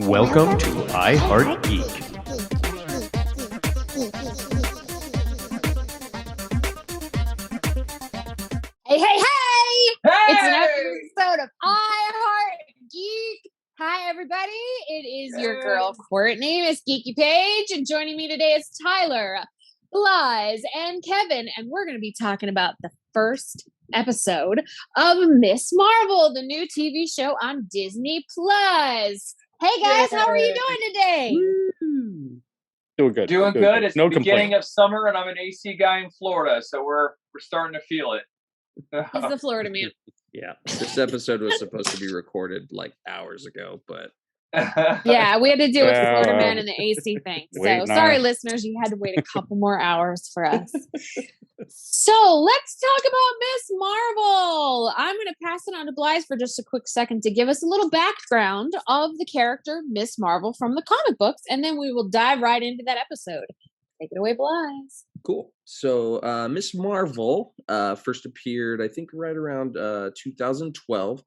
Welcome to I Heart Geek. Hey! Hey! It's another episode of I Heart Geek. Hi, everybody. It is your girl, Courtney, Miss Geeky Page, and joining me today is Tyler, Blythe, and Kevin, and we're going to be talking about the first episode of Miss Marvel, the new TV show on Disney Plus. Hey, guys, how are you doing today? Woo. Doing good. Doing good. It's no the beginning complaint. of summer, and I'm an AC guy in Florida, so we're starting to feel it. He's the Florida man. Yeah, this episode was supposed to be recorded like hours ago, but Yeah, we had to deal with the Florida man and the AC thing. So Wait, sorry, nah. listeners, you had to wait a couple more hours for us. So let's talk about Miss Marvel. I'm going to pass it on to Blythe for just a quick second to give us a little background of the character Miss Marvel from the comic books, and then we will dive right into that episode. Take it away, Blythe. cool. So Miss Marvel first appeared, I think, right around 2012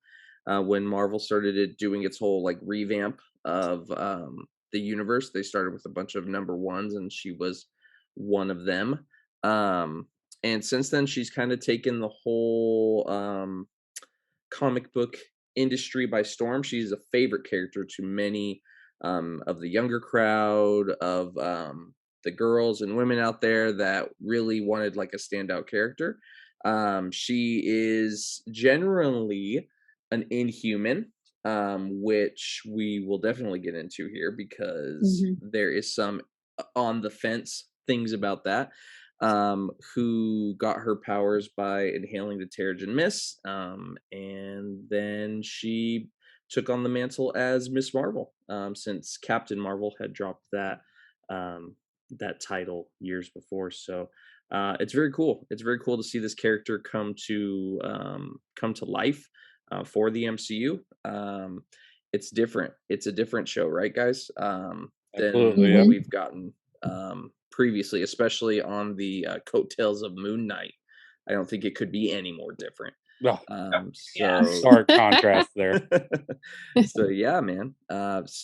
when Marvel started doing its whole like revamp of the universe. They started with a bunch of number ones, and she was one of them. And since then, she's kind of taken the whole comic book industry by storm. She's a favorite character to many of the younger crowd, of the girls and women out there that really wanted like a standout character. She is generally an Inhuman, which we will definitely get into here because there is some on the fence things about that. Who got her powers by inhaling the Terrigen Mist, and then she took on the mantle as Miss Marvel, since Captain Marvel had dropped that that title years before. So it's very cool. It's very cool to see this character come to life for the MCU. It's different. It's a different show, right, guys? Than what we've gotten previously, especially on the coattails of Moon Knight. I don't think it could be any more different. Stark contrast there. So yeah, man.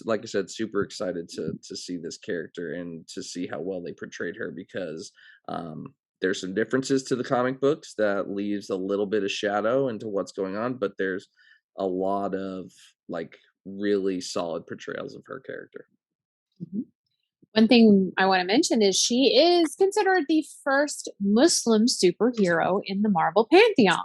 Like I said, super excited to see this character and to see how well they portrayed her, because there's some differences to the comic books that leaves a little bit of shadow into what's going on, but there's a lot of like really solid portrayals of her character. One thing I want to mention is she is considered the first Muslim superhero in the Marvel Pantheon.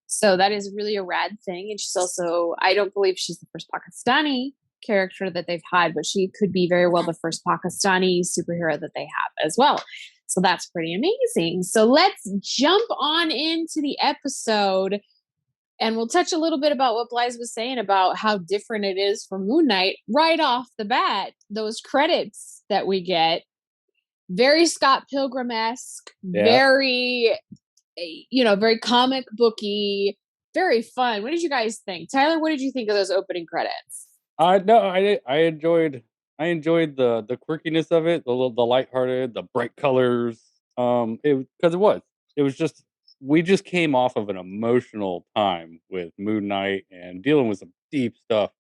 So that is really a rad thing. And she's also, I don't believe she's the first Pakistani character that they've had, but she could be very well the first Pakistani superhero that they have as well. So that's pretty amazing. So let's jump on into the episode. And we'll touch a little bit about what Blythe was saying about how different it is from Moon Knight right off the bat. Those credits that we get, very Scott Pilgrim-esque, very comic booky, very fun. What did you guys think? Tyler, what did you think of those opening credits? I enjoyed the quirkiness of it, the lighthearted, the bright colors. It was just, we just came off of an emotional time with Moon Knight and dealing with some deep stuff.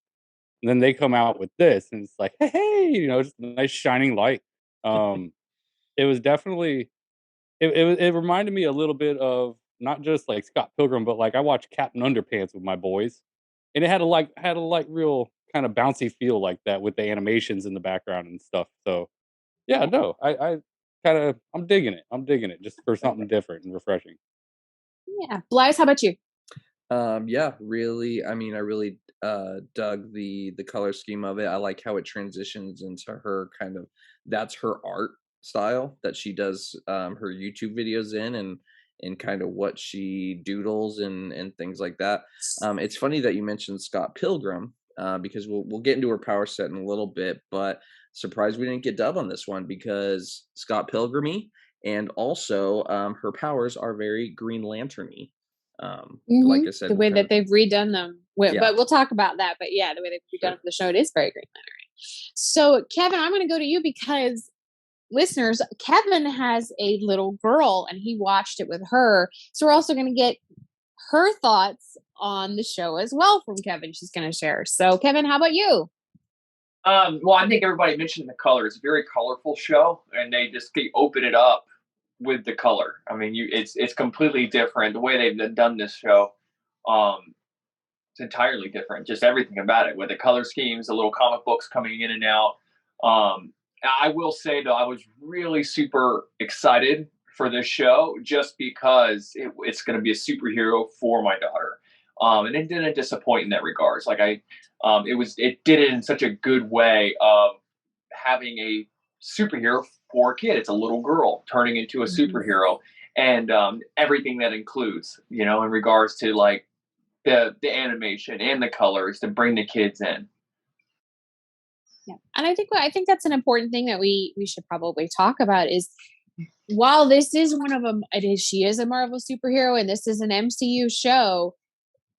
And then they come out with this, and it's like, hey, just a nice shining light. It was definitely, it reminded me a little bit of not just like Scott Pilgrim, but like I watched Captain Underpants with my boys, and it had a real kind of bouncy feel like that with the animations in the background and stuff. So yeah, no, I'm digging it just for something different and refreshing. Yeah. Blythe, how about you? Yeah, really. I mean, I really dug the color scheme of it. I like how it transitions into her kind of, that's her art style that she does her YouTube videos in, and kind of what she doodles and things like that. It's funny that you mentioned Scott Pilgrim, because we'll get into her power set in a little bit, but surprised we didn't get dub on this one, because Scott Pilgrim-y, and also her powers are very Green Lantern-y. Like I said, the way that they've redone them, but we'll talk about that. But yeah, the way they've redone it for the show, it is very Green Lantern. So Kevin, I'm going to go to you because listeners, Kevin has a little girl and he watched it with her. So we're also going to get her thoughts on the show as well from Kevin. She's going to share. So Kevin, how about you? Well, I think everybody mentioned the color. It's a very colorful show, and they open it up with the color. I mean, it's completely different. The way they've done this show, um, it's entirely different. Just everything about it, with the color schemes, the little comic books coming in and out. Um, I will say though, I was really super excited for this show just because it's going to be a superhero for my daughter, and it didn't disappoint in that regards. It did it in such a good way of having a superhero for a kid. It's a little girl turning into a Mhm. superhero, and everything that includes, in regards to like the animation and the colors to bring the kids in. Yeah. And I think that's an important thing that we should probably talk about is while this is one of them, she is a Marvel superhero and this is an MCU show,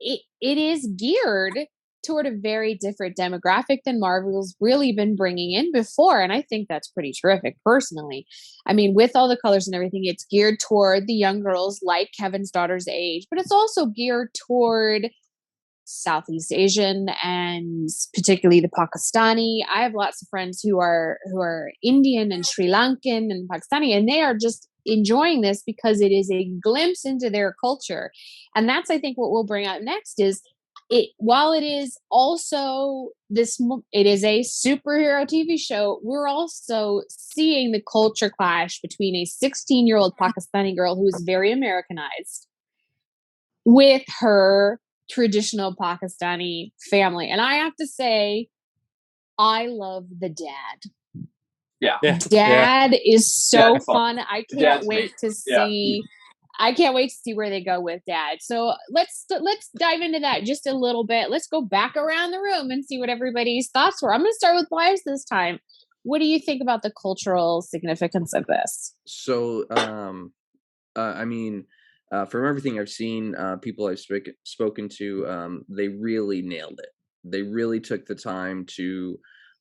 it is geared toward a very different demographic than Marvel's really been bringing in before, and I think that's pretty terrific personally. I mean, with all the colors and everything, it's geared toward the young girls like Kevin's daughter's age, but it's also geared toward Southeast Asian and particularly the Pakistani. I have lots of friends who are Indian and Sri Lankan and Pakistani, and they are just enjoying this because it is a glimpse into their culture. And that's, I think, what we'll bring out next is it. While it is also it is a superhero TV show. We're also seeing the culture clash between a 16-year-old Pakistani girl who is very Americanized with her traditional Pakistani family. And I have to say, I love the dad. Yeah. Dad is so Dad's fun. I can't Dad's wait me. to see. I can't wait to see where they go with dad. So let's dive into that just a little bit. Let's go back around the room and see what everybody's thoughts were. I'm going to start with Wise this time. What do you think about the cultural significance of this? So, I mean, from everything I've seen, people I've spoken to, they really nailed it. They really took the time to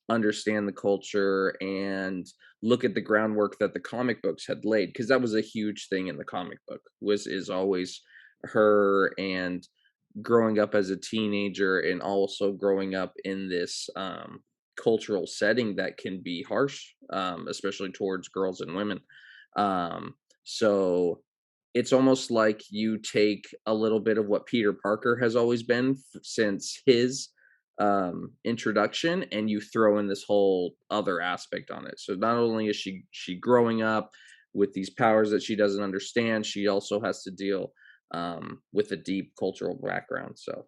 understand the culture and look at the groundwork that the comic books had laid, because that was a huge thing in the comic book, is always her and growing up as a teenager and also growing up in this cultural setting that can be harsh, especially towards girls and women. Um, so it's almost like you take a little bit of what Peter Parker has always been since his introduction, and you throw in this whole other aspect on it. So not only is she growing up with these powers that she doesn't understand, she also has to deal with a deep cultural background. So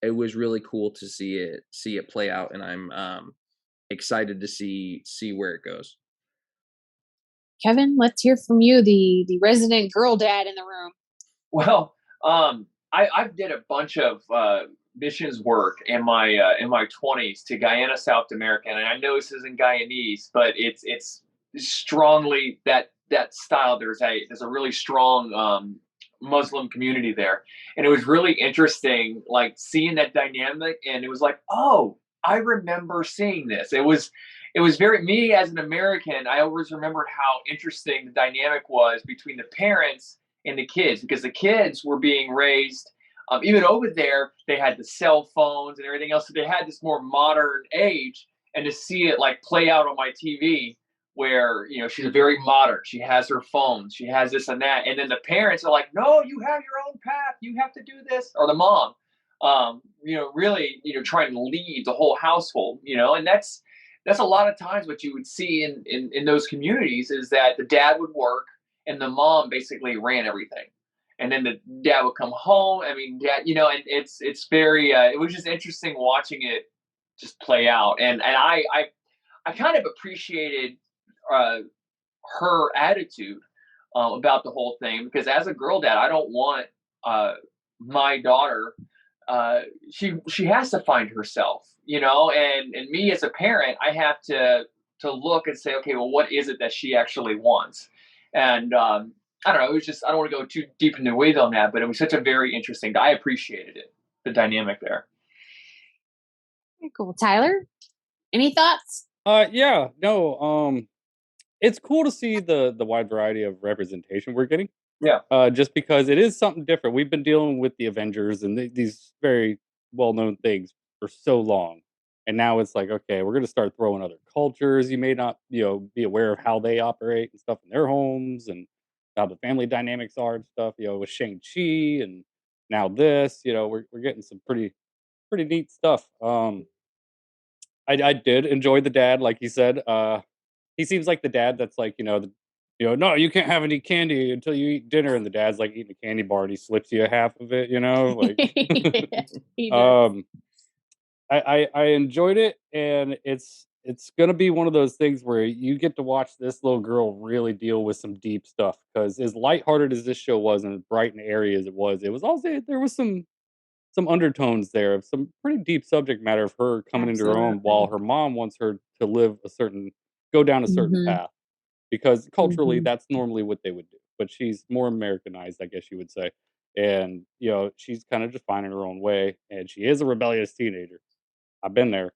it was really cool to see it play out, and I'm excited to see where it goes. Kevin, let's hear from you, the resident girl dad in the room. Well, I've did a bunch of missions work in my 20s to Guyana, South America, and I know this isn't Guyanese, but it's strongly that style. There's a really strong Muslim community there, and it was really interesting, like seeing that dynamic, and it was like, oh, I remember seeing this. It was very me as an American. I always remembered how interesting the dynamic was between the parents and the kids, because the kids were being raised, even over there they had the cell phones and everything else, so they had this more modern age. And to see it like play out on my TV, where she's very modern, she has her phone, she has this and that, and then the parents are like, no, you have your own path, you have to do this, or the mom, really, trying to lead the whole household, and that's a lot of times what you would see in those communities, is that the dad would work and the mom basically ran everything. And then the dad would come home. I mean, dad, and it's very. It was just interesting watching it just play out, and I kind of appreciated uh, her attitude about the whole thing, because as a girl dad, I don't want uh, my daughter. She has to find herself, and me as a parent, I have to look and say, okay, well, what is it that she actually wants? And I don't know. It was just, I don't want to go too deep into the weeds on that, but it was such a very interesting. I appreciated it, the dynamic there. Very cool. Tyler, any thoughts? Yeah, no, it's cool to see the wide variety of representation we're getting. Yeah. Just because it is something different. We've been dealing with the Avengers and these very well known things for so long, And now it's like, okay, we're gonna start throwing other cultures. You may not, be aware of how they operate and stuff in their homes and how the family dynamics are and stuff. With Shang-Chi and now this, we're getting some pretty neat stuff. I did enjoy the dad, like you said. He seems like the dad that's like, no, you can't have any candy until you eat dinner, and the dad's like eating a candy bar and he slips you a half of it, like. Yeah, he does. um, I enjoyed it, and it's gonna be one of those things where you get to watch this little girl really deal with some deep stuff. Because as lighthearted as this show was and as bright and airy as it was also there was some undertones there of some pretty deep subject matter of her coming into her own while Absolutely. her mom wants her to go down a certain Mhm. path, because culturally Mhm. that's normally what they would do. But she's more Americanized, I guess you would say. And, she's kind of just finding her own way. And she is a rebellious teenager. I've been there.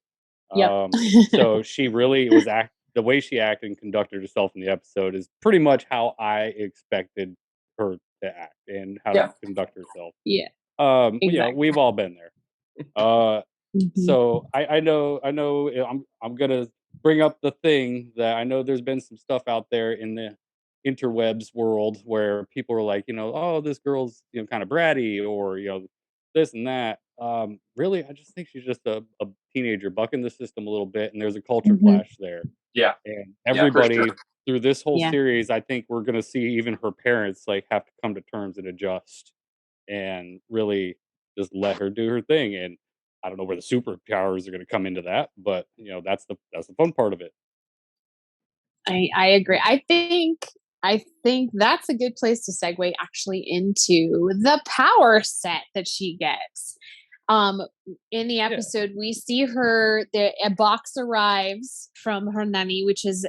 Yep. So she really was the way she acted and conducted herself in the episode is pretty much how I expected her to act and how to Yeah. conduct herself. Yeah, We've exactly. all been there. Uh, Mhm. so I know I'm gonna bring up the thing that I know there's been some stuff out there in the interwebs world where people are like, oh, this girl's kind of bratty, or this and that. Really, I just think she's just a teenager bucking the system a little bit, and there's a culture Mhm. clash there. Yeah. And Yeah, for sure. everybody through this whole Yeah. series, I think we're gonna see even her parents like have to come to terms and adjust and really just let her do her thing. And I don't know where the superpowers are going to come into that, but that's the fun part of it. I agree. I think that's a good place to segue actually into the power set that she gets. Um, in the Yeah, episode, we see a box arrives from her nanny, which is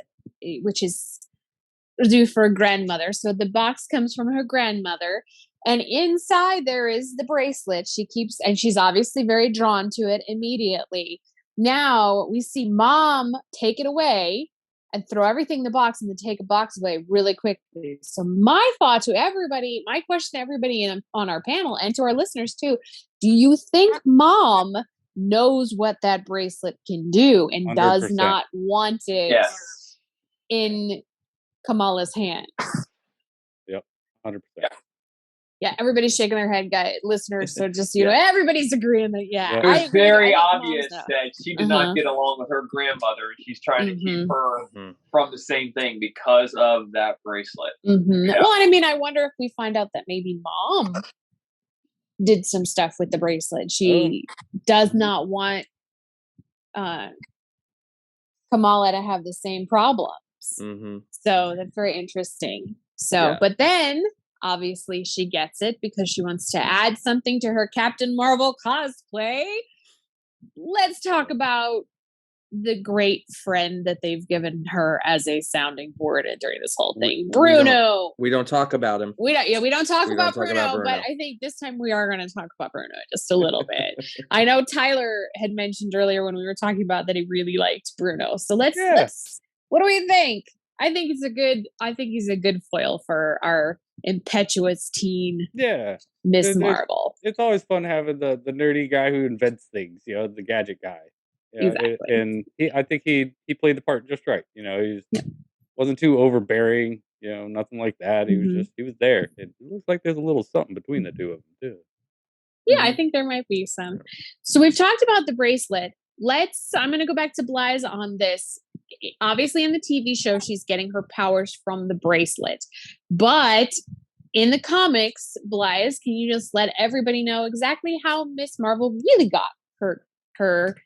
due for a grandmother. So the box comes from her grandmother, and inside there is the bracelet. And she's obviously very drawn to it immediately. Now we see mom take it away and throw everything in the box and then take a box away really quickly. So my question to everybody on our panel and to our listeners too, do you think mom knows what that bracelet can do and does 100%. not want it Yes. in Kamala's hand? Yep, 100%. Yeah. Yeah, everybody's shaking their head, guys, listeners. So just Yeah. everybody's agreeing that. Yeah, Yep. It I was agree. I very think moms obvious know. that she did Uh not huh. get along with her grandmother, and she's trying to keep Mhm. her Mhm. from the same thing because of that bracelet. Mhm. Yeah. Well, and I mean, I wonder if we find out that maybe mom did some stuff with the bracelet. Oh, She does not want uh, Kamala to have the same problems. Mhm. So that's very interesting. So, Yeah. but then obviously she gets it because she wants to add something to her Captain Marvel cosplay. Let's talk about the great friend that they've given her as a sounding board during this whole We thing, we don't Bruno. we don't talk about him. We don't talk We about don't talk about Bruno, but Bruno. I think this time we are going to talk about Bruno just a little bit. I know Tyler had mentioned earlier when we were talking about that he really liked Bruno. So yeah, let's what do we think? I think he's a good foil for our impetuous teen yeah. Miss It, it's Marvel. it's always fun having the nerdy guy who invents things, the gadget guy. Exactly. And I think he played the part just right. He wasn't too overbearing, nothing like that. Mhm. He was there. It looks like there's a little something between the two of them too. Yeah, I Mhm. think there might be some. So we've talked about the bracelet. I'm going to go back to Bly's on this. Obviously, in the TV show, she's getting her powers from the bracelet. But in the comics, Bly's, can you just let everybody know exactly how Miss Marvel really got her her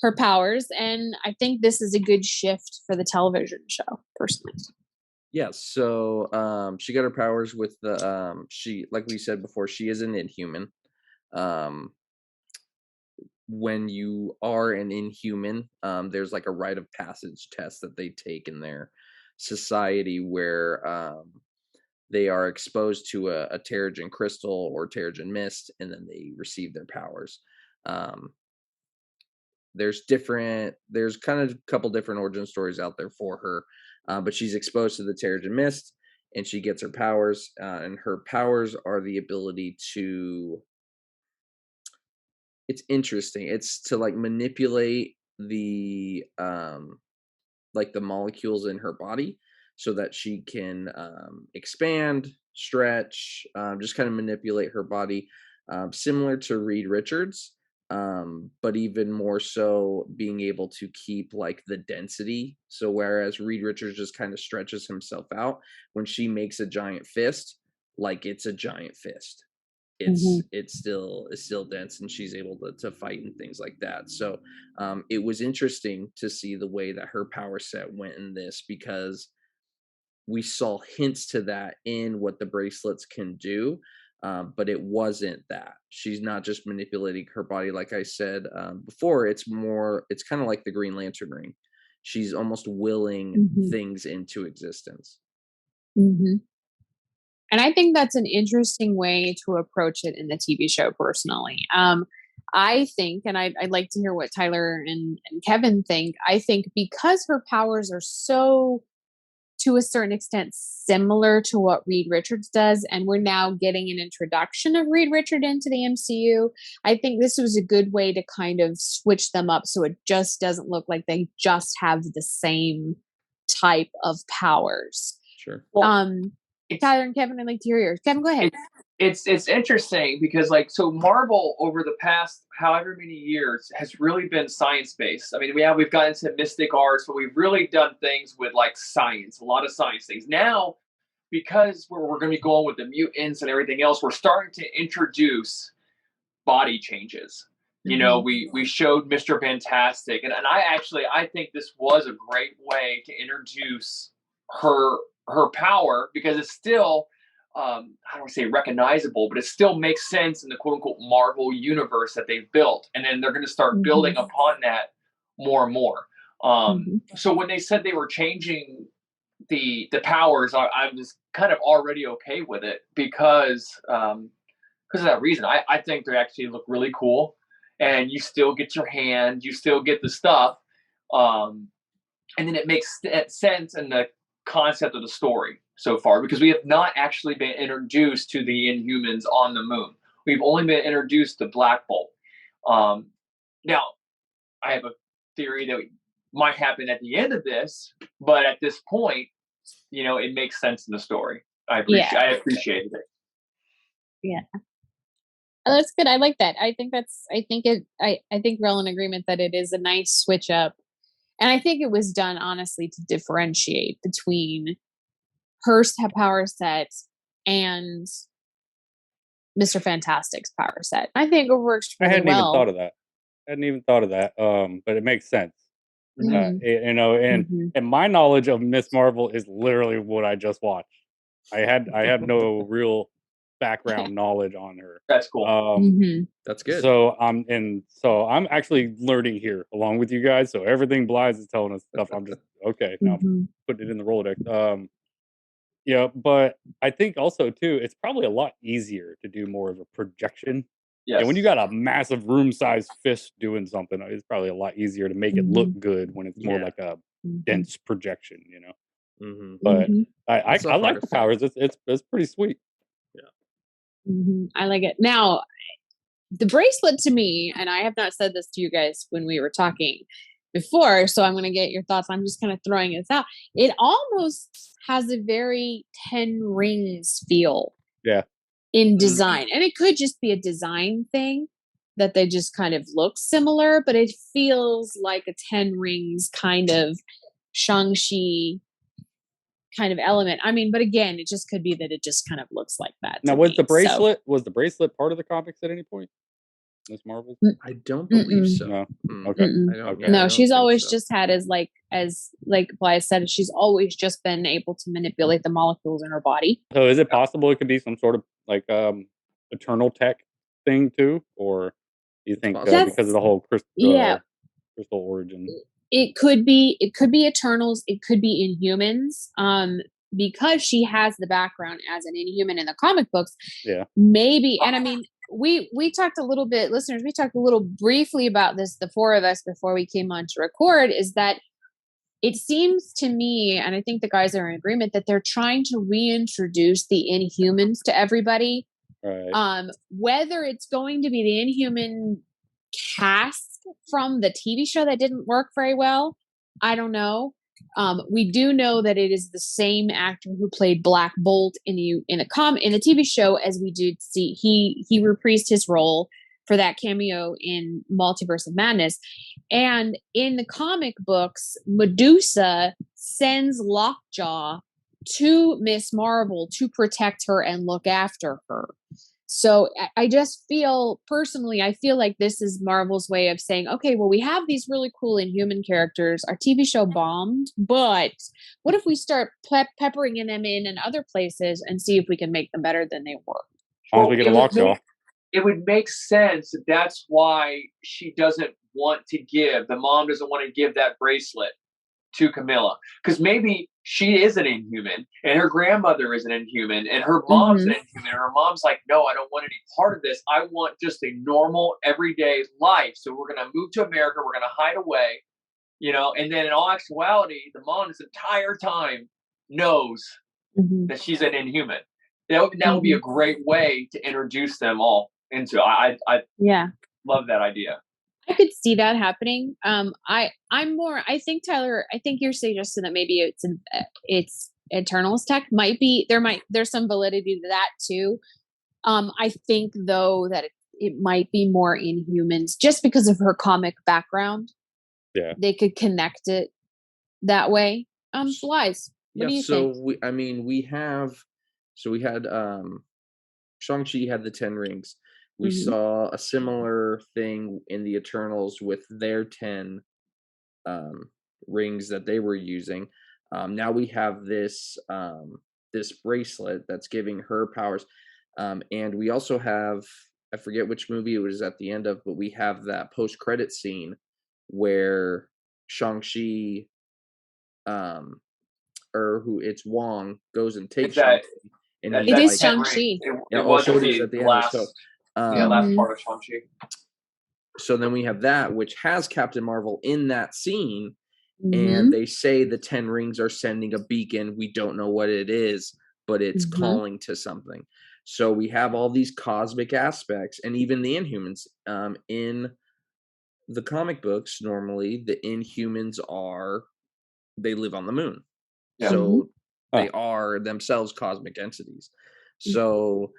her powers? And I think this is a good shift for the television show, personally. Yeah, so she got her powers with the she like we said before, she is an Inhuman. Um when you are an Inhuman, there's like a rite of passage test that they take in their society where they are exposed to a Terrigen crystal or Terrigen mist, and then they receive their powers. Um, there's kind of a couple different origin stories out there for her, but she's exposed to the Terrigen mist, and she gets her powers, and her powers are the ability to it's interesting. It's to like manipulate the like the molecules in her body so that she can expand, stretch, just kind of manipulate her body, similar to Reed Richards, but even more so being able to keep like the density. So whereas Reed Richards just kind of stretches himself out, when she makes a giant fist, like it's a giant fist. It's still dense, and she's able to fight and things like that. So it was interesting to see the way that her power set went in this, because we saw hints to that in what the bracelets can do, but it wasn't that. She's not just manipulating her body, like I said before. It's kind of like the Green Lantern ring. She's almost willing things into existence. And I think that's an interesting way to approach it in the TV show, personally. I think, and I'd like to hear what Tyler and Kevin think. I think because her powers are so, to a certain extent, similar to what Reed Richards does, and we're now getting an introduction of Reed Richards into the MCU, I think this was a good way to kind of switch them up so it just doesn't look like they just have the same type of powers. Sure. Well, Tyler and Kevin, I'd like to hear yours. Kevin, go ahead. It's interesting because so Marvel over the past however many years has really been science based. I mean, we've gotten into mystic arts, but we've really done things with like science, a lot of science things. Now, because we're going to be going with the mutants and everything else, we're starting to introduce body changes. You know, we showed Mr. Fantastic, and I think this was a great way to introduce her power, because it's still I don't want to say recognizable, but it still makes sense in the quote unquote Marvel universe that they've built. And then they're going to start building upon that more and more. So when they said they were changing the powers, I was kind of already okay with it because of that reason. I think they actually look really cool, and you still get your hand, you still get the stuff. And then it makes sense in the concept of the story so far, because we have not actually been introduced to the Inhumans on the moon. We've only been introduced to Black Bolt. Now, I have a theory that might happen at the end of this, but at this point, it makes sense in the story. I appreciated it. Yeah. Oh, that's good. I like that. I think we're all in agreement that it is a nice switch up. And I think it was done, honestly, to differentiate between her power set and Mr. Fantastic's power set. I think it works really well. I hadn't even thought of that. But it makes sense. And my knowledge of Miss Marvel is literally what I just watched. I have no real background knowledge on her. That's cool. That's good. So I'm actually learning here along with you guys. So everything Blythe is telling us stuff, I'm just okay. Now I'm putting it in the Rolodex. Yeah, but I think also too, it's probably a lot easier to do more of a projection. Yes. And when you got a massive room-sized fist doing something, it's probably a lot easier to make it look good when it's more like a dense projection, But I like the powers. It's pretty sweet. I like it. Now, the bracelet to me, and I have not said this to you guys when we were talking before, so I'm going to get your thoughts. I'm just kind of throwing this out. It almost has a very 10 Rings feel. Yeah. In design. And it could just be a design thing that they just kind of look similar, but it feels like a 10 Rings kind of Shang-Chi kind of element. I mean, but again, it just could be that it just kind of looks like that. Now, was the bracelet part of the comics at any point? Miss Marvel? I don't believe so. No. Okay. No, she's always just had as Blythe said, she's always just been able to manipulate the molecules in her body. So is it possible it could be some sort of like eternal tech thing too? Or do you think because of the whole crystal origin? It could be Eternals, it could be Inhumans. Because she has the background as an Inhuman in the comic books. Yeah. Maybe, and I mean, we talked a little bit, listeners, we talked a little briefly about this, the four of us, before we came on to record, is that it seems to me, and I think the guys are in agreement, that they're trying to reintroduce the Inhumans to everybody. Right. Whether it's going to be the Inhuman cast from the TV show that didn't work very well. I don't know. We do know that it is the same actor who played Black Bolt in the TV show as we did see. He reprised his role for that cameo in Multiverse of Madness. And in the comic books, Medusa sends Lockjaw to Miss Marvel to protect her and look after her. So I just feel, personally, I feel like this is Marvel's way of saying, okay, well, we have these really cool Inhuman characters. Our TV show bombed, but what if we start peppering them in other places and see if we can make them better than they were? As long as we get a Lockjaw. It would make sense. That's why she doesn't want to give, the mom doesn't want to give that bracelet to Camilla, because maybe she is an Inhuman and her grandmother is an Inhuman and her mom's an Inhuman, and her mom's like, no, I don't want any part of this. I want just a normal everyday life. So we're going to move to America. We're going to hide away, and then in all actuality, the mom this entire time knows that she's an Inhuman. That would be a great way to introduce them all into it. I love that idea. I could see that happening. I think Tyler, I think you're suggesting that maybe it's Eternals tech. There's some validity to that too. I think though that it might be more Inhumans just because of her comic background. Yeah, they could connect it that way. Flies. What do you think? We had Shang-Chi had the 10 rings. We saw a similar thing in the Eternals with their 10 rings that they were using. Now we have this bracelet that's giving her powers. And we also have, I forget which movie it was at the end of, but we have that post-credit scene where Shang-Chi, or who it's Wong, goes and takes Shang-Chi. And it is Shang-Chi. It was at the last, last part of Shang-Chi. So then we have that, which has Captain Marvel in that scene, and they say the 10 rings are sending a beacon. We don't know what it is, but it's calling to something. So we have all these cosmic aspects, and even the Inhumans. In the comic books, normally the Inhumans they live on the moon. Yeah. So they are themselves cosmic entities. So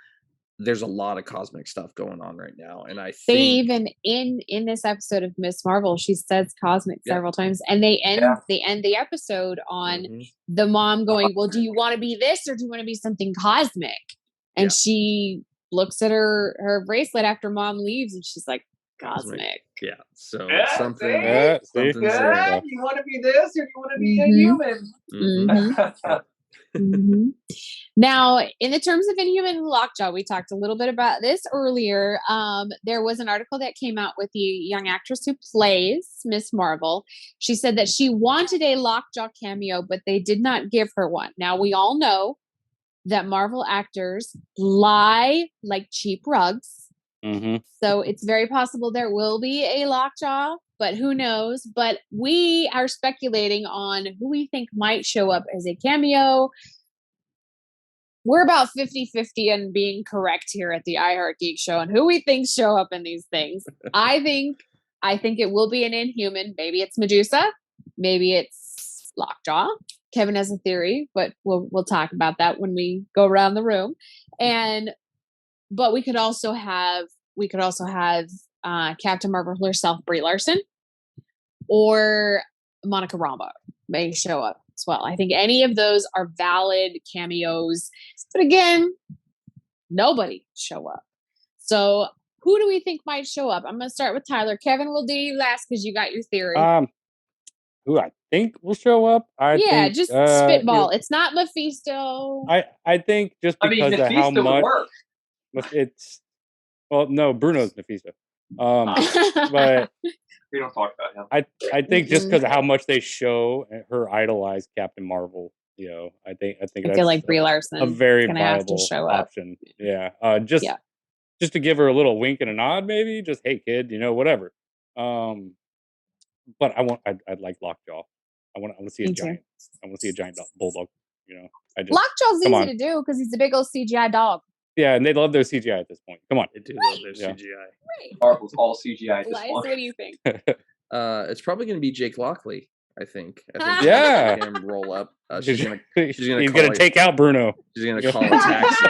there's a lot of cosmic stuff going on right now, and I think they even in this episode of Miss Marvel, she says cosmic several times, and they end the episode on the mom going, "Well, do you want to be this or do you want to be something cosmic?" And she looks at her bracelet after mom leaves, and she's like, "Cosmic." Yeah. So something's there. You want to be this or you want to be a human? Now, in the terms of Inhuman Lockjaw, we talked a little bit about this earlier. There was an article that came out with the young actress who plays Miss Marvel. She said that she wanted a Lockjaw cameo, but they did not give her one. Now, we all know that Marvel actors lie like cheap rugs. So it's very possible there will be a Lockjaw, but who knows? But we are speculating on who we think might show up as a cameo. We're about 50-50 on being correct here at the iHeart Geek Show and who we think show up in these things. I think it will be an Inhuman. Maybe it's Medusa. Maybe it's Lockjaw. Kevin has a theory, but we'll talk about that when we go around the room. But we could also have Captain Marvel herself, Brie Larson, or Monica Rambeau may show up as well. I think any of those are valid cameos, but again, nobody show up. So who do we think might show up? I'm going to start with Tyler. Kevin, we'll do you last because you got your theory. Who I think will show up? Just spitball. It's not Mephisto. I think just because of how much it's. Well, no, Bruno's Mephisto. But we don't talk about him. I think just because of how much they show her idolize Captain Marvel, I think I feel like Brie Larson a very viable option. Yeah, just to give her a little wink and a nod, maybe. Just hey, kid, whatever. But I'd like Lockjaw. I want to see a giant. I want to see a giant bulldog. Lockjaw's easy to do because he's a big old CGI dog. Yeah, and they love their CGI at this point. Come on. They do love their Yeah. CGI. Right. Marvel's all CGI at this Elias, point. what do you think? It's probably going to be Jake Lockley. I think. Yeah. Him roll up. He's She's gonna gonna take out Bruno. She's gonna call a taxi.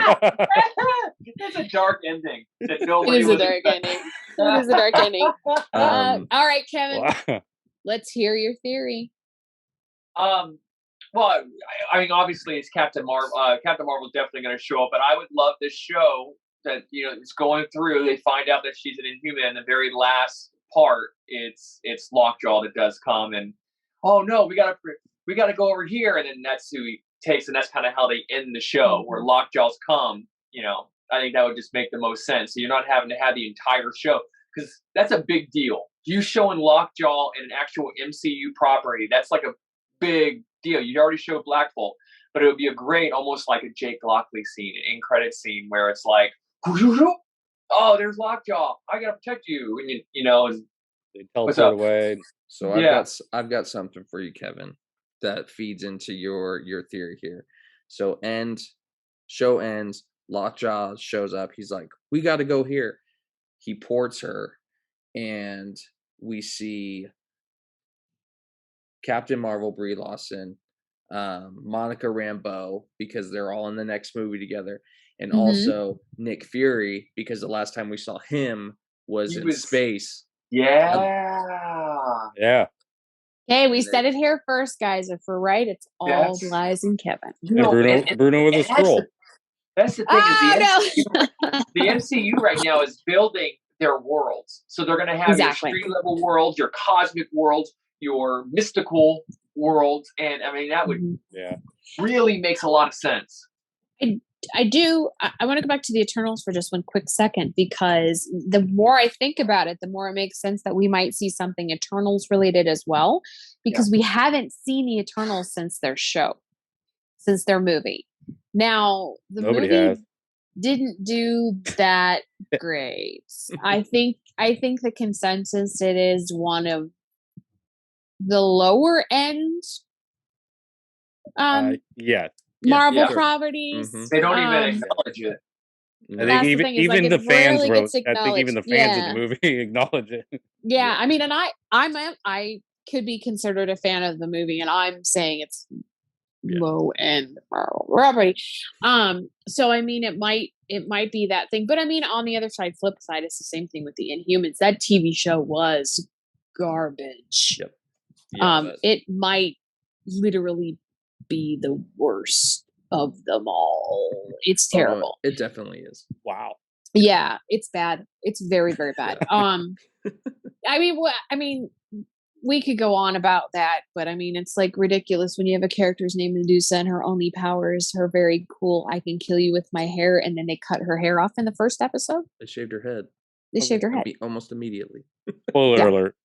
It's a dark ending. That It nobody is a was dark expecting. ending. It is a dark ending. All right, Kevin. Wow. Let's hear your theory. Well, I mean, obviously, it's Captain Marvel. Captain Marvel's definitely going to show up, but I would love this show that it's going through. They find out that she's an Inhuman, and the very last part, it's Lockjaw that does come, and oh no, we gotta go over here, and then that's who he takes, and that's kind of how they end the show, where Lockjaw's come. I think that would just make the most sense. So you're not having to have the entire show, because that's a big deal. You showing Lockjaw in an actual MCU property, that's like a big deal. You already showed Black Bolt, but it would be a great, almost like a Jake Lockley scene, an end credit scene where it's like, oh, there's Lockjaw, I gotta protect you, and and They teleport away. So I've got something for you, Kevin, that feeds into your theory here. So show ends, Lockjaw shows up. He's like, we got to go here. He ports her, and we see Captain Marvel, Brie Larson, Monica Rambeau, because they're all in the next movie together, and also Nick Fury, because the last time we saw him was in space. Yeah. Hey, we said it here first, guys. If we're right, it's all Lies and Kevin. And Bruno with a scroll. That's the thing. Oh, the MCU right now is building their worlds. So they're going to have your street level worlds, your cosmic worlds, your mystical worlds, and I mean that would really makes a lot of sense. I do. I want to go back to the Eternals for just one quick second, because the more I think about it, the more it makes sense that we might see something Eternals related as well, because we haven't seen the Eternals since their movie. Now, the movie didn't do that great. I think the consensus, it is one of the lower end Marvel properties. They don't even acknowledge it. I think even the fans I think even the fans of the movie acknowledge it. Yeah, I mean, and I could be considered a fan of the movie, and I'm saying it's low end Marvel property. So I mean, it might be that thing, but I mean, on the other side, flip side, it's the same thing with the Inhumans. That TV show was garbage. Yep. Yeah, it might literally be the worst of them all. It's terrible. It definitely is. Wow. Yeah, it's bad. It's very, very bad. I mean, we could go on about that, but I mean, it's like ridiculous when you have a character's named Medusa and her only power is her very cool, I can kill you with my hair, and then they cut her hair off in the first episode. They shaved her head. They shaved her head. Almost immediately. Spoiler alert.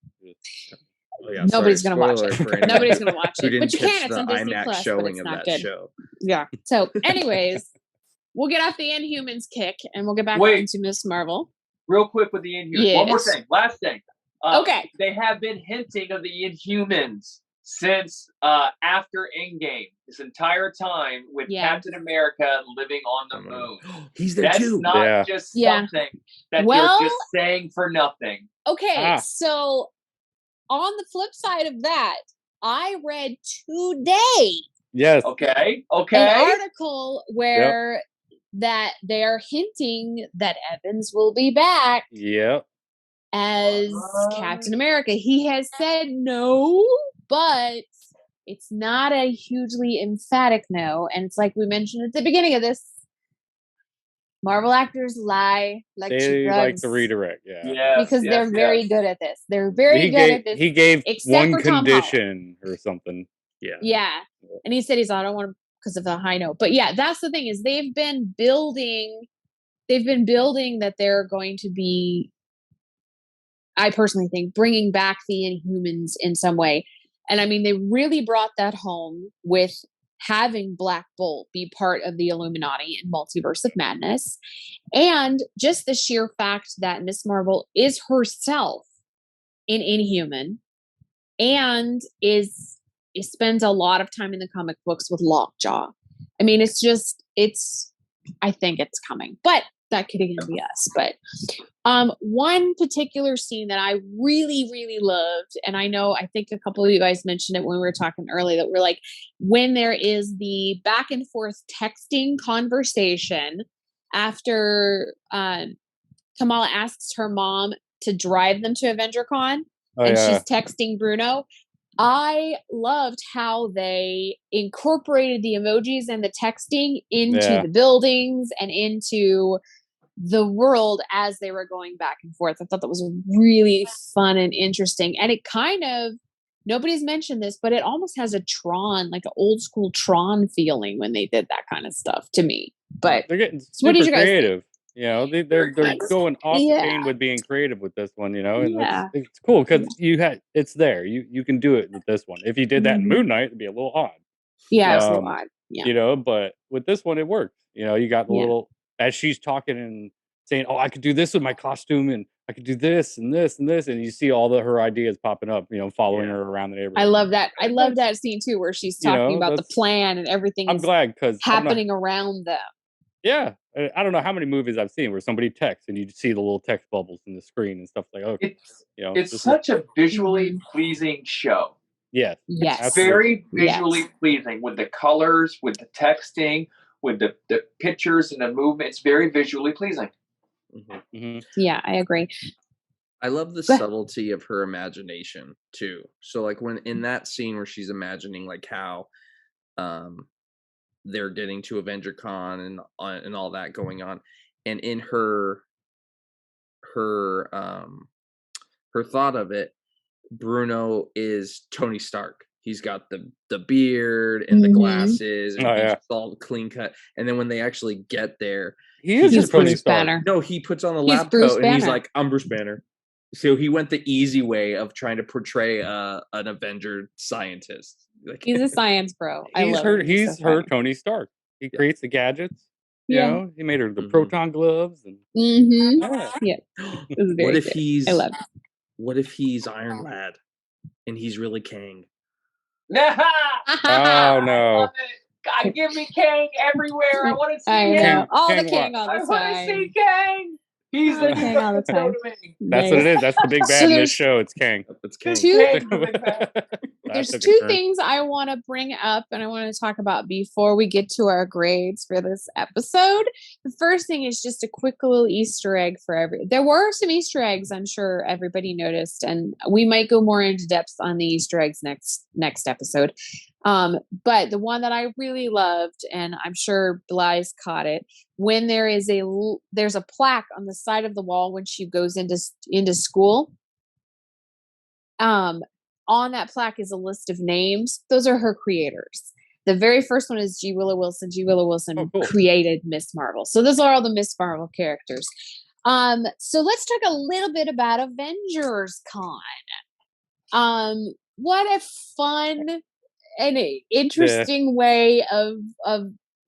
Oh, yeah, nobody's going to watch it. Nobody's going to watch it. But you can. It's on Disney IMAX Plus, showing but it's of not that good. show. Yeah. So, anyways, we'll get off the Inhumans kick, and we'll get back into Miss Marvel. Real quick with the Inhumans. Yes. One more thing. Last thing. Okay. They have been hinting of the Inhumans since after Endgame. This entire time with Captain America living on the moon. He's there too. That's not just something that they're just saying for nothing. Okay, so on the flip side of that, I read today. Yes. Okay. An article where that they are hinting that Evans will be back. Yep. As Captain America. He has said no, but it's not a hugely emphatic no. And it's like we mentioned at the beginning of this, Marvel actors lie like they drugs. like to redirect, because they're very good at this. They're very good at this. He gave one condition or something. Yeah. And he said I don't want to because of the high note. But yeah, that's the thing is they've been building that they're going to be, I personally think, bringing back the Inhumans in some way. And I mean, they really brought that home with having Black Bolt be part of the Illuminati in Multiverse of Madness. And just the sheer fact that Miss Marvel is herself an Inhuman and spends a lot of time in the comic books with Lockjaw. I mean, it's I think it's coming, but that could again be us. But one particular scene that I really, really loved, and I think a couple of you guys mentioned it when we were talking earlier, that we're like, when there is the back and forth texting conversation after Kamala asks her mom to drive them to AvengerCon, and she's texting Bruno. I loved how they incorporated the emojis and the texting into the buildings and into the world as they were going back and forth. I thought that was really fun and interesting. And it kind of, nobody's mentioned this, but it almost has a Tron, like an old school Tron feeling when they did that kind of stuff to me. But they're getting so what did super you guys think? creative. You know, they're going off the chain with being creative with this one, you know, and it's cool because it's there. You can do it with this one. If you did that in Moon Knight, it'd be a little odd. Yeah, it's a little odd. Yeah. You know, but with this one, it works. You know, you got the little, as she's talking and saying, "Oh, I could do this with my costume, and I could do this and this and this," and you see all her ideas popping up. You know, following her around the neighborhood. I love that. I love that scene too, where she's talking about the plan and everything. I'm glad because happening around them. Yeah, I don't know how many movies I've seen where somebody texts and you see the little text bubbles in the screen and stuff like. Oh, it's such a visually pleasing show. Yes. It's very visually pleasing with the colors, with the texting, with the pictures and the movement. It's very visually pleasing. Yeah, I agree. I love the subtlety of her imagination too. So like when in that scene where she's imagining like how they're getting to AvengerCon and all that going on, and in her thought of it, Bruno is Tony Stark. He's got the beard and the glasses, and he's all clean cut. And then when they actually get there, he's Tony Stark. No, he puts on the lab coat and he's like, "I'm Bruce Banner." So he went the easy way of trying to portray an Avenger scientist. Like, he's a science bro. He's her Tony Stark. He creates the gadgets. You know, he made her the proton gloves. And What if he's Iron Lad and he's really Kang? Oh no! God, give me Kang everywhere. I want to see him. All the King all the time. I want to see Kang. He's the King all the time. That's what it is. That's the big bad in this show. It's Kang. It's Kang. There's two things I want to bring up and I want to talk about before we get to our grades for this episode. The first thing is just a quick little Easter egg for there were some Easter eggs I'm sure everybody noticed, and we might go more into depth on the Easter eggs next episode. But the one that I really loved, and I'm sure Bly's caught it, when there's a plaque on the side of the wall when she goes into school. On that plaque is a list of names. Those are her creators. The very first one is G. Willow Wilson. G. Willow Wilson created Miss Marvel. So those are all the Miss Marvel characters. So let's talk a little bit about Avengers Con. What a fun and interesting way of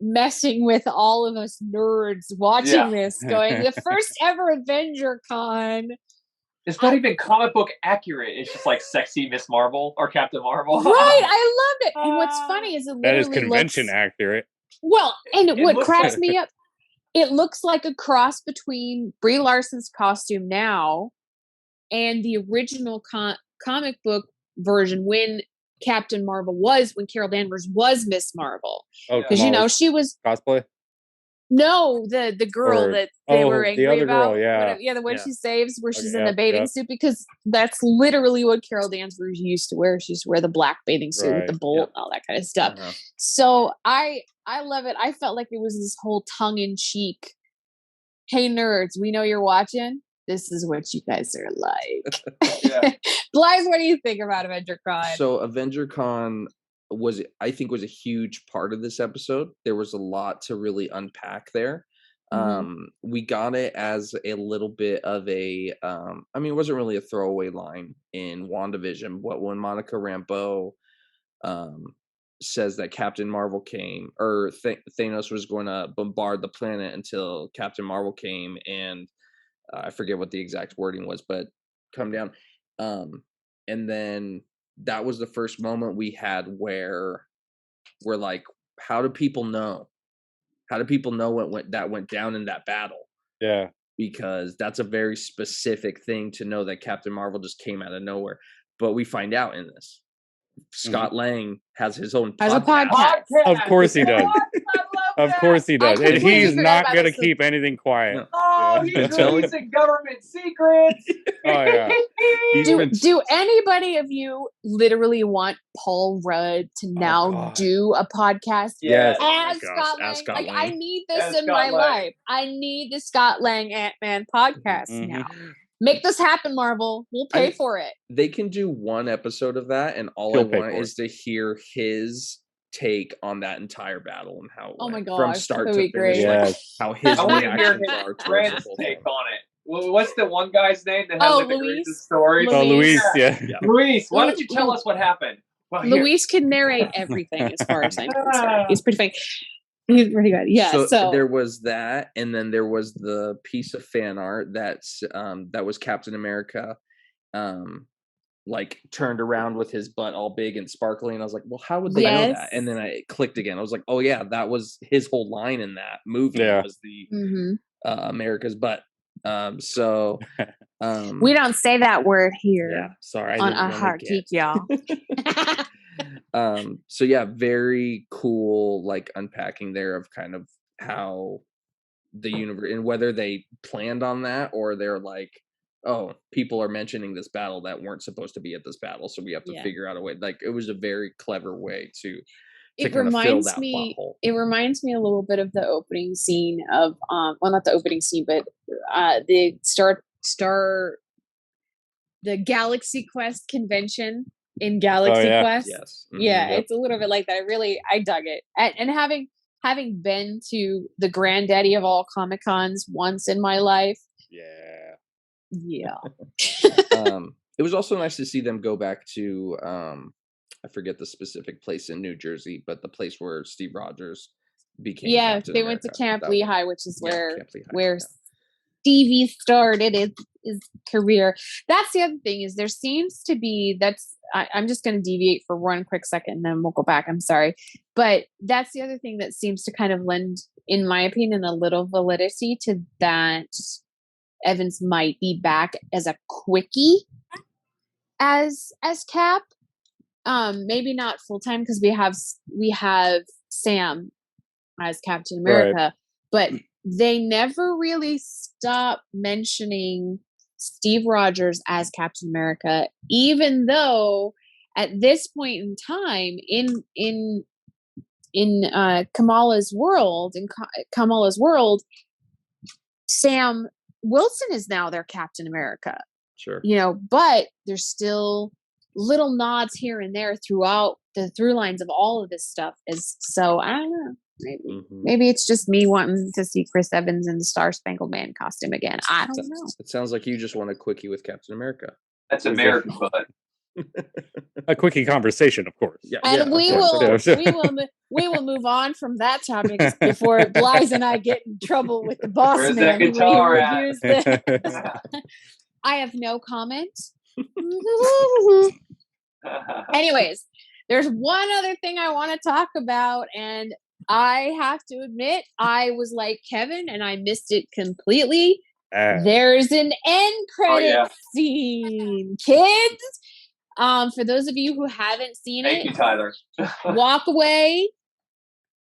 messing with all of us nerds watching this, going the first ever Avenger Con. It's not even comic book accurate. It's just like sexy Miss Marvel or Captain Marvel. Right, I loved it. And what's funny is it literally that is convention accurate. Well, and what cracks me up, it looks like a cross between Brie Larson's costume now and the original comic book version when Captain Marvel when Carol Danvers was Miss Marvel. Because she was cosplay. No, the girl that they were angry the other about. Girl, the one she saves where she's in the bathing suit, because that's literally what Carol Danvers used to wear. She used to wear the black bathing suit with the bolt and all that kind of stuff. So I love it. I felt like it was this whole tongue-in-cheek, hey nerds, we know you're watching. This is what you guys are like. Blythe, what do you think about AvengerCon? So AvengerCon was a huge part of this episode. There was a lot to really unpack there. We got it as a little bit of a it wasn't really a throwaway line in WandaVision, but when Monica Rambeau says that Captain Marvel came, or Thanos was going to bombard the planet until Captain Marvel came, and I forget what the exact wording was, but come down. And then that was the first moment we had where we're like, how do people know? How do people know that went down in that battle? Yeah. Because that's a very specific thing to know that Captain Marvel just came out of nowhere. But we find out in this. Scott Lang has his own As a podcast. podcast. Of course he does. Of course he does. And completely he's forgot not about going to this. keep anything quiet. No. Oh, Yeah. he's releasing government secrets. Oh, yeah. Do anybody of you literally want Paul Rudd to now God. do a podcast Yes. as gosh, Scott as Lang? Scott Like, Lang. I need this As in Scott my Lang. life. I need the Scott Lang Ant-Man podcast Mhm. now. Make this happen, Marvel. We'll pay for it. They can do one episode of that, and all He'll I pay want for is to hear his take on that entire battle and how it Oh my went from gosh, start that'd to be finish, great. like Yes. how his I want to hear reactions his are towards the friend's whole take thing. on it. Well, what's the one guy's name that has Oh, like the Luis? greatest stories? Oh, Luis. Yeah. Yeah. Luis, why don't you tell us what happened? Well, here. Luis can narrate everything as far as I'm concerned. He's pretty funny. He's pretty good. Yeah. So, there was that, and then there was the piece of fan art that's that was Captain America, like turned around with his butt all big and sparkly, and I was like, well, how would they know that? And then I clicked again. I was like, oh yeah, that was his whole line in that movie. Yeah. Was the Mhm. America's butt. So We don't say that word here yeah, sorry, I on didn't a wanna hard get- geek, y'all. So yeah, very cool, like unpacking there of kind of how the universe and whether they planned on that or they're like, oh, people are mentioning this battle that weren't supposed to be at this battle, so we have to Yeah. figure out a way. Like it was a very clever way to It kind of fill reminds that plot me. hole. It reminds me a little bit of the opening scene of well, not the opening scene, but the the Galaxy Quest convention in Galaxy yeah. Quest. Yes. Yeah, Yep. it's a little bit like that. I dug it, and having been to the granddaddy of all Comic Cons once in my life. Yeah. Yeah. It was also nice to see them go back to I forget the specific place in New Jersey, but the place where Steve Rogers became Yeah, Captain they went to America. Camp That- Lehigh, which is yeah, where Camp Lehigh, where yeah. Stevie started his career. That's the other thing is there seems to be I'm just going to deviate for one quick second and then we'll go back. I'm sorry, but that's the other thing that seems to kind of lend, in my opinion, a little validity to that. Evans might be back as a quickie as Cap. Maybe not full time because we have Sam as Captain America, but they never really stop mentioning Steve Rogers as Captain America, even though at this point in time in Kamala's world, Sam Wilson is now their Captain America. Sure. But there's still little nods here and there throughout the through lines of all of this stuff. So I don't know. Maybe it's just me wanting to see Chris Evans in the Star Spangled Man costume again. I don't know. It sounds like you just want a quickie with Captain America. That's American, but A quickie conversation, of course. Yeah, And we of course. we will move on from that topic before Blythe and I get in trouble with the boss Where's man. that who guitar at? reviews the- I have no comment. Anyways, there's one other thing I want to talk about, and I have to admit, I was like Kevin, and I missed it completely. There's an end credit scene, kids. For those of you who haven't seen Thank it, you, Tyler. walk away.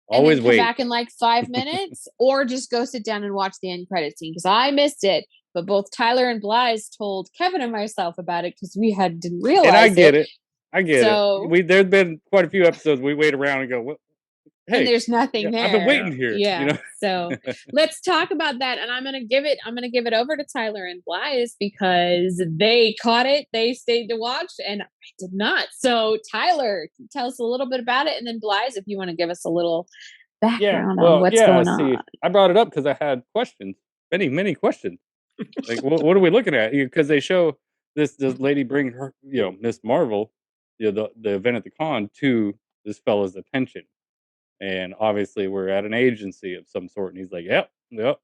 Always and then come wait. back in like 5 minutes, or just go sit down and watch the end credit scene because I missed it. But both Tyler and Blythe told Kevin and myself about it because we didn't realize. And I get it. I get So- it. There's been quite a few episodes we wait around and go, "What? Hey, and there's nothing there. I've been waiting here." Yeah. So let's talk about that. And I'm gonna give it over to Tyler and Blythe because they caught it. They stayed to watch, and I did not. So Tyler, tell us a little bit about it, and then Blythe, if you want to give us a little background on what's going on. I brought it up because I had questions, many questions. Like, what are we looking at? Because they show this lady bring her, Miss Marvel, the event at the con to this fella's attention. And obviously we're at an agency of some sort. And he's like, yep, go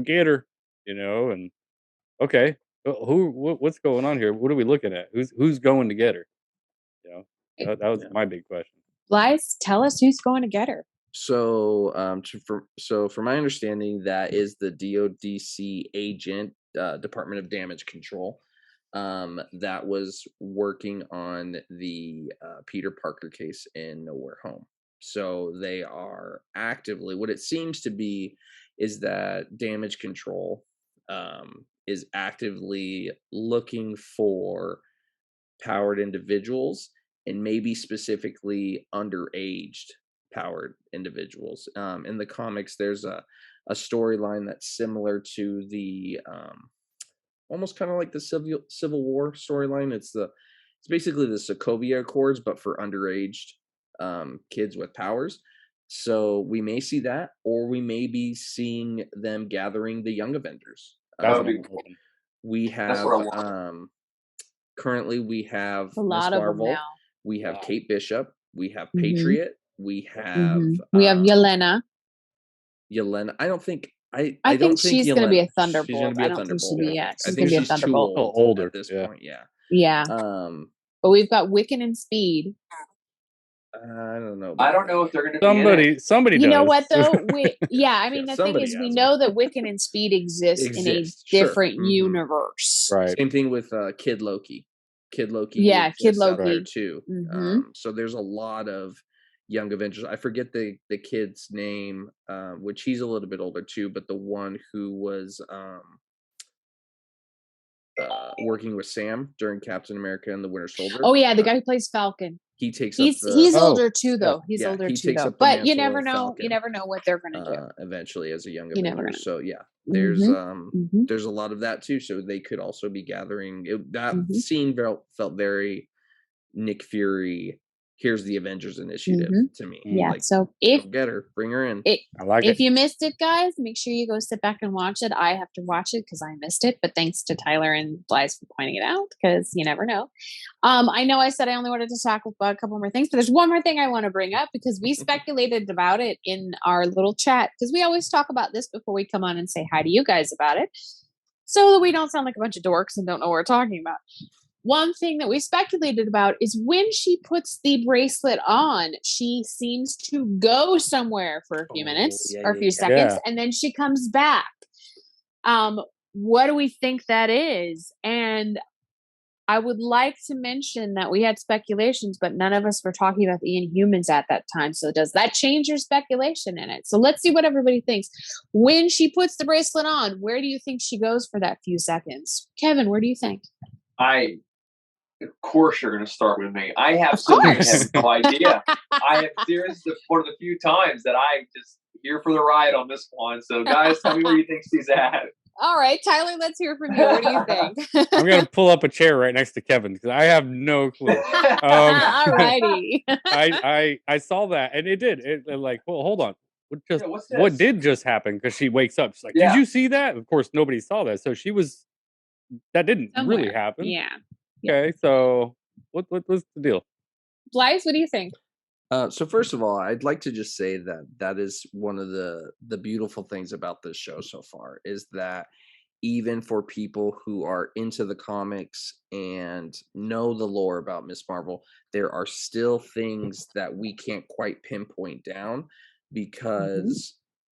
get her, and okay, what's going on here? What are we looking at? Who's going to get her? That was my big question. Blythe, tell us who's going to get her. From my understanding, that is the DODC agent, Department of Damage Control, that was working on the Peter Parker case in Nowhere Home. So they are actively, what it seems to be is that Damage Control is actively looking for powered individuals, and maybe specifically underaged powered individuals. In the comics, there's a storyline that's similar to the almost kind of like the Civil War storyline. It's basically the Sokovia Accords, but for underaged kids with powers. So we may see that, or we may be seeing them gathering the Young Avengers. That's would what be I'm hoping. We That's have what I want. currently we have A Miss lot of them Marvel, now. we have Wow. Kate Bishop, we have Mhm. Patriot, we have We have Yelena. Yelena. I don't think I don't think think she's going to be a Yelena. She's Thunderbolt. gonna be I a don't think she'll Thunderbolt. be. Yeah. Yeah, I she's think going to be a she's too Thunderbolt. old Older, at this yeah. point. Yeah. Yeah, But we've got Wiccan and Speed. I don't know. I don't know if they're going to be in it. Somebody You does. know what though? I mean, Yeah, the thing somebody is, we has know that Wiccan and Speed exist in a Sure. different Mhm. universe. Right. Same thing with Kid Loki. Kid Loki Yeah, Kid exists out there Loki. too. Mhm. So there's a lot of Young Avengers. I forget the kid's name, which he's a little bit older too, but the one who was working with Sam during Captain America and the Winter Soldier. Oh yeah, the guy who plays Falcon. He takes He's up the older too, yeah. though. He's Yeah, older he too, takes though. up the But you mantle never of know. Falcon. You never know what they're going to do. Eventually as a Young You never Avengers. know. So yeah, there's Mhm. there's a lot of that too. So they could also be gathering. That Mhm. scene felt very Nick Fury. Here's the Avengers Initiative Mhm. to me. Yeah. Like, So if go get her, bring her in. I like if it. you missed it, guys, make sure you go sit back and watch it. I have to watch it because I missed it. But thanks to Tyler and Blythe for pointing it out, because you never know. I know I said I only wanted to talk about a couple more things, but there's one more thing I want to bring up because we speculated about it in our little chat, because we always talk about this before we come on and say hi to you guys about it, so that we don't sound like a bunch of dorks and don't know what we're talking about. One thing that we speculated about is when she puts the bracelet on, she seems to go somewhere for a few minutes or a few seconds, and then she comes back. What do we think that is? And I would like to mention that we had speculations, but none of us were talking about the Inhumans at that time. So does that change your speculation in it? So let's see what everybody thinks. When she puts the bracelet on, where do you think she goes for that few seconds? Kevin, where do you think? Of course, you're going to start with me. I Of absolutely course. have no idea. This is one of the few times that I just here for the ride on this one. So, guys, tell me where you think she's at. All right, Tyler, let's hear from you. What do you think? I'm gonna pull up a chair right next to Kevin because I have no clue. All righty. I saw that and it did. It like, well, hold on. What's What this? did just happen? Because she wakes up. She's like, Yeah. did you see that? Of course, nobody saw that. So that didn't really Somewhere. happen. Yeah. Okay, so what's the deal? Blythe, what do you think? So first of all, I'd like to just say that is one of the beautiful things about this show so far, is that even for people who are into the comics and know the lore about Miss Marvel, there are still things that we can't quite pinpoint down because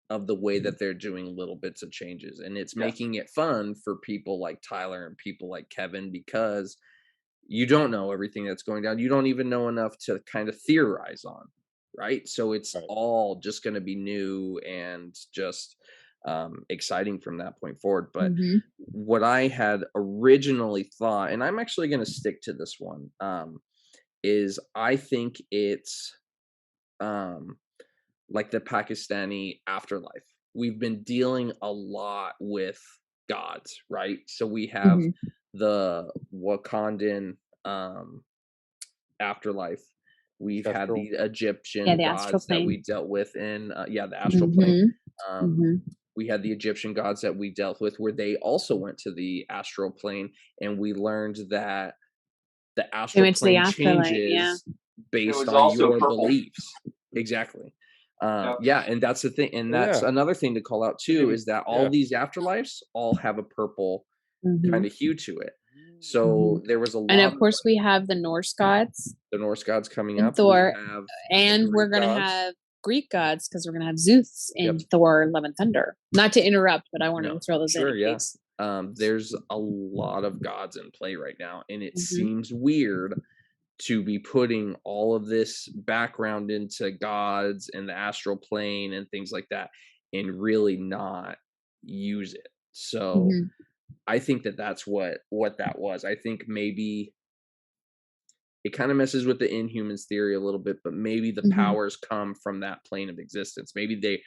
of the way that they're doing little bits of changes. And it's making it fun for people like Tyler and people like Kevin, because you don't know everything that's going down. You don't even know enough to kind of theorize on, right? So it's all just going to be new and just exciting from that point forward. But what I had originally thought, and I'm actually going to stick to this one, is I think it's like the Pakistani afterlife. We've been dealing a lot with gods, right? So we have the Wakandan afterlife. We've had the Egyptian gods that we dealt with in the astral plane. We had the Egyptian gods that we dealt with, where they also went to the astral plane, and we learned that the astral plane changes based on your beliefs. Exactly. And that's the thing, and that's another thing to call out too, is that all these afterlives all have a purple kind of hue to it. So there was a lot, and of course we have the Norse gods. The Norse gods coming and up. Thor, we have and we're gonna have Greek gods because we're gonna have Zeus in Thor: Love and Thunder. Not to interrupt, but I wanted to throw those in. Sure, yeah. There's a lot of gods in play right now, and it seems weird to be putting all of this background into gods and the astral plane and things like that, and really not use it. So I think that's what that was. I think maybe it kind of messes with the Inhumans theory a little bit, but maybe the powers come from that plane of existence. Maybe they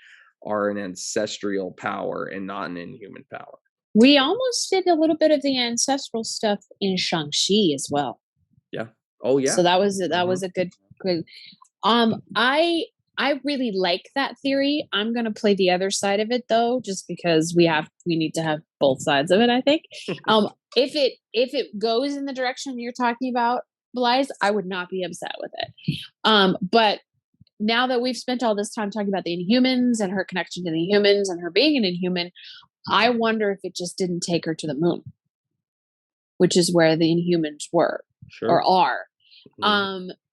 are an ancestral power and not an inhuman power. We almost did a little bit of the ancestral stuff in Shang-Chi as well. Yeah. Oh yeah. So that was a good. I really like that theory. I'm gonna play the other side of it though, just because we need to have both sides of it. I think. If it goes in the direction you're talking about, Blythe, I would not be upset with it. But now that we've spent all this time talking about the Inhumans and her connection to the Inhumans and her being an Inhuman, I wonder if it just didn't take her to the moon, which is where the Inhumans were or are.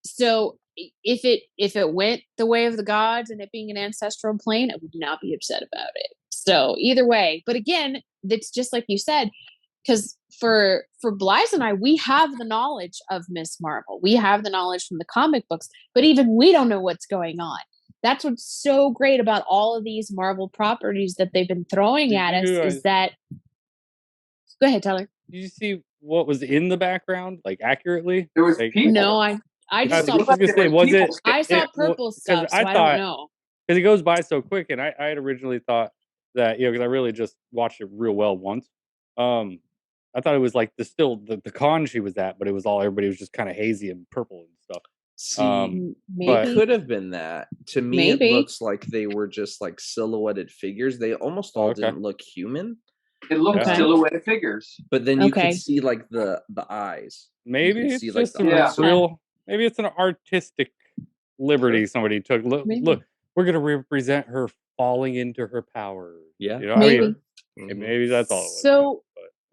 So if it went the way of the gods and it being an ancestral plane, I would not be upset about it. So either way, but again, it's just like you said, because for Blythe and I, we have the knowledge of Miss Marvel. We have the knowledge from the comic books, but even we don't know what's going on. That's what's so great about all of these Marvel properties that they've been throwing at us is that. Go ahead, Tyler. Did you see what was in the background, like accurately? There was people. No, I just saw. I saw purple stuff, so I don't know. Because it goes by so quick, and I had originally thought that because I really just watched it real well once. I thought it was like the con she was at, but it was everybody was just kind of hazy and purple and stuff. But it could have been that. To me, it looks like they were just like silhouetted figures. They almost all didn't look human. It looked silhouetted figures, but then you could see like the eyes. Maybe it's see, just like, real. Maybe it's an artistic liberty somebody took. Look, we're gonna represent her falling into her power. Yeah, you know, maybe that's all it was. So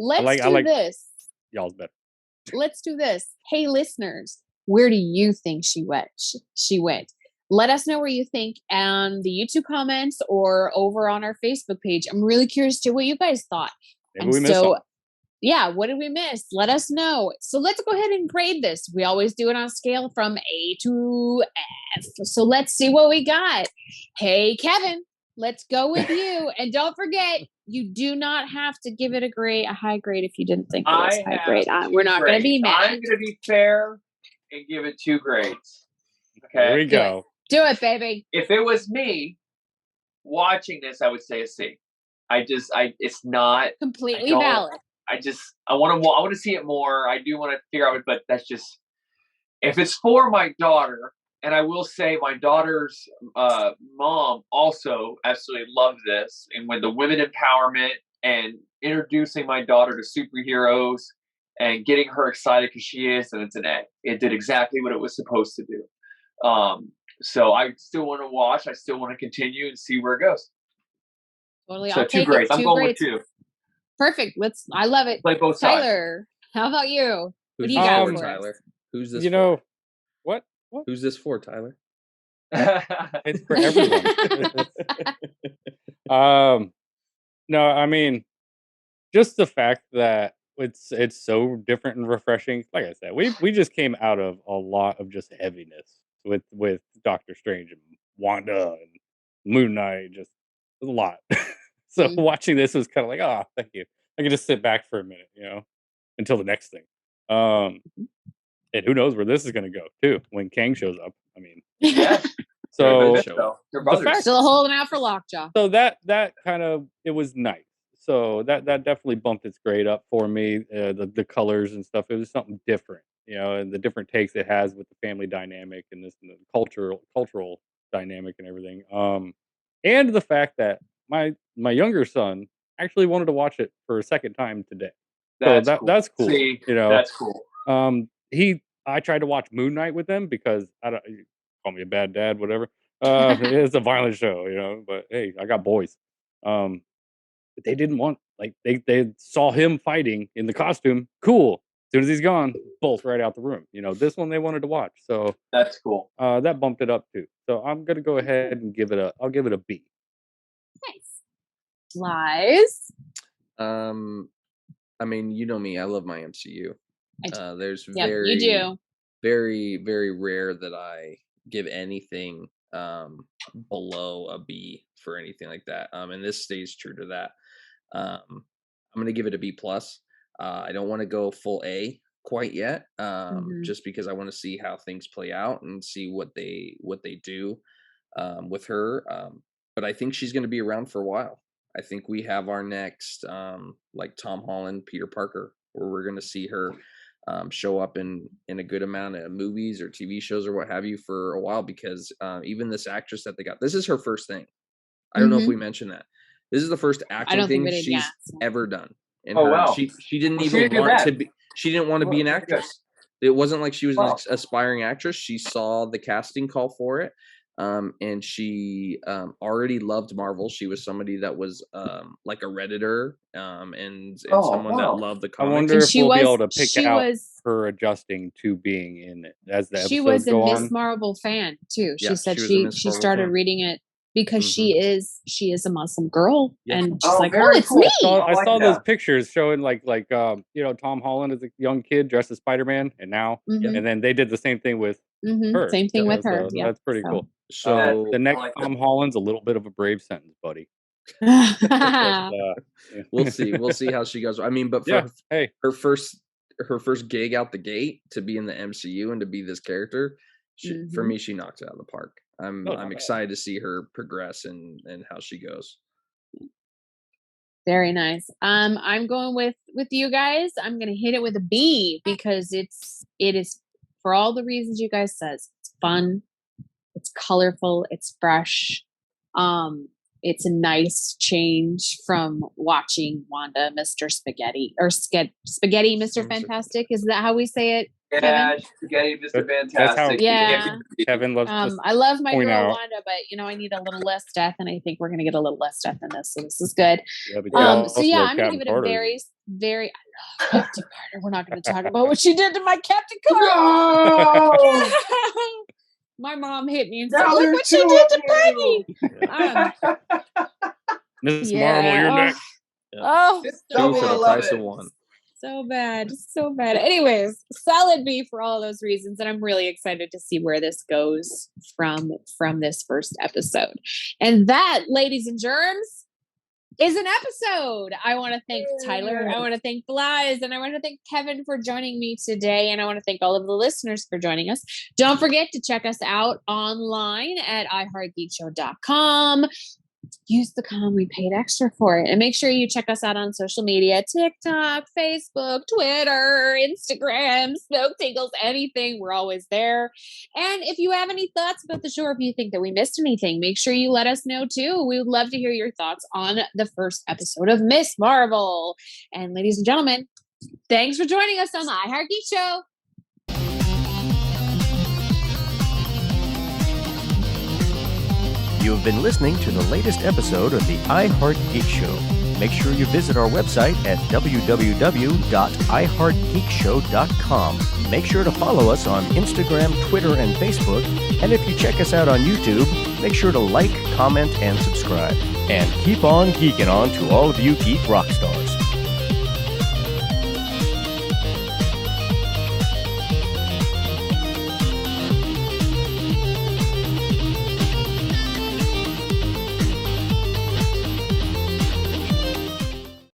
let's do this. Y'all's better. Let's do this. Hey, listeners, where do you think she went? She went. Let us know where you think on the YouTube comments or over on our Facebook page. I'm really curious to what you guys thought. Maybe we missed something. Yeah, what did we miss? Let us know. So let's go ahead and grade this. We always do it on a scale from A to F. So let's see what we got. Hey, Kevin, let's go with you. And don't forget, you do not have to give it a high grade if you didn't think it was high grade. We're not going to be mad. I'm going to be fair and give it 2 grades. Okay. There we go. Do it, baby. If it was me watching this, I would say a C. It's not completely valid. I want to see it more. I do want to figure out, but that's just, if it's for my daughter, and I will say my daughter's mom also absolutely loved this, and with the women empowerment and introducing my daughter to superheroes and getting her excited because she is, and it's an A. It did exactly what it was supposed to do. So I still want to watch. I still want to continue and see where it goes. Totally. So I'll 2 grades. I'm going with 2. Perfect. I love it. Play both sides. Tyler, how about you? What do you got for Tyler? Who's this? What? Who's this for, Tyler? It's for everyone. No, I mean, just the fact that it's so different and refreshing. Like I said, we just came out of a lot of just heaviness with Doctor Strange and Wanda and Moon Knight. Just a lot. So watching this was kind of like, oh, thank you. I can just sit back for a minute, until the next thing. And who knows where this is going to go too when Kang shows up. I mean, yeah. So they're brothers. Still holding out for Lockjaw. So that kind of, it was nice. So that definitely bumped its grade up for me. The colors and stuff. It was something different, and the different takes it has with the family dynamic and this and the cultural dynamic and everything. And the fact that my younger son actually wanted to watch it for a second time today. That's cool. See, that's cool. I tried to watch Moon Knight with them because you call me a bad dad, whatever. It's a violent show, but hey, I got boys. But they didn't want, like, they saw him fighting in the costume. Cool. soon as he's gone, bolt right out the room. This one they wanted to watch, so That's cool. that bumped it up too. So I'm gonna go ahead and I'll give it a B. Nice. Lies. I mean, you know me, I love my MCU. There's Yep, very, you do. very, very rare that I give anything below a B for anything like that. And this stays true to that. I'm gonna give it a B plus. I don't want to go full A quite yet, just because I want to see how things play out and see what they do with her. But I think she's going to be around for a while. I think we have our next, like Tom Holland, Peter Parker, where we're going to see her show up in a good amount of movies or TV shows or what have you for a while, because even this actress that they got, this is her first thing. I don't know if we mentioned that. This is the first acting thing she's ever done. And wow. She didn't even want to be. She didn't want to be an actress. It wasn't like she was an aspiring actress. She saw the casting call for it, and she already loved Marvel. She was somebody that was like a Redditor, and someone that loved the comics. I wonder if we'll be able to pick out her adjusting to being in it as the episodes She was a go Miss on. Marvel fan too. She said she started reading it because she is a Muslim girl, and she's like, very it's cool. me. I saw those pictures showing like Tom Holland as a young kid dressed as Spider-Man, and then they did the same thing with her. Same thing with her. Yeah, that's pretty cool. So the next Tom Holland's a little bit of a brave sentence, buddy. We'll see how she goes. I mean, but for her first gig out the gate to be in the MCU and to be this character, for me, she knocks it out of the park. I'm excited to see her progress and how she goes. Very nice. I'm going with you guys. I'm going to hit it with a B because it is for all the reasons you guys says. It's fun, it's colorful, it's fresh. It's a nice change from watching Wanda, Mr. Spaghetti, or Spaghetti, Mr. Fantastic. Is that how we say it? Yeah, Kevin? Spaghetti, Mr. Fantastic. That's how Kevin loves. I love my girl out. Wanda, but I need a little less death, and I think we're gonna get a little less death in this, so this is good. Yeah, I'm gonna give it a very, very. I love Captain Carter. We're not gonna talk about what she did to my Captain Carter. No! My mom hit me and said, "Look what she did to Peggy." Miss Marvel, you're next. Oh, Two for the price of one. So bad. Anyways, solid B for all those reasons, and I'm really excited to see where this goes from this first episode. And that, ladies and germs, is an episode. I want to thank Tyler, I want to thank Blythe, and I want to thank Kevin for joining me today, and I want to thank all of the listeners for joining us. Don't forget to check us out online at iHeartGeekShow.com. Use the com, we paid extra for it. And make sure you check us out on social media: TikTok, Facebook, Twitter, Instagram, Smoke Tingles, anything. We're always there. And if you have any thoughts about the show, or if you think that we missed anything, make sure you let us know too. We would love to hear your thoughts on the first episode of Miss Marvel. And ladies and gentlemen, thanks for joining us on the iHeart Geek Show. You have been listening to the latest episode of the iHeart Geek Show. Make sure you visit our website at www.iheartgeekshow.com. Make sure to follow us on Instagram, Twitter, and Facebook. And if you check us out on YouTube, make sure to like, comment, and subscribe. And keep on geeking on to all of you geek rock stars.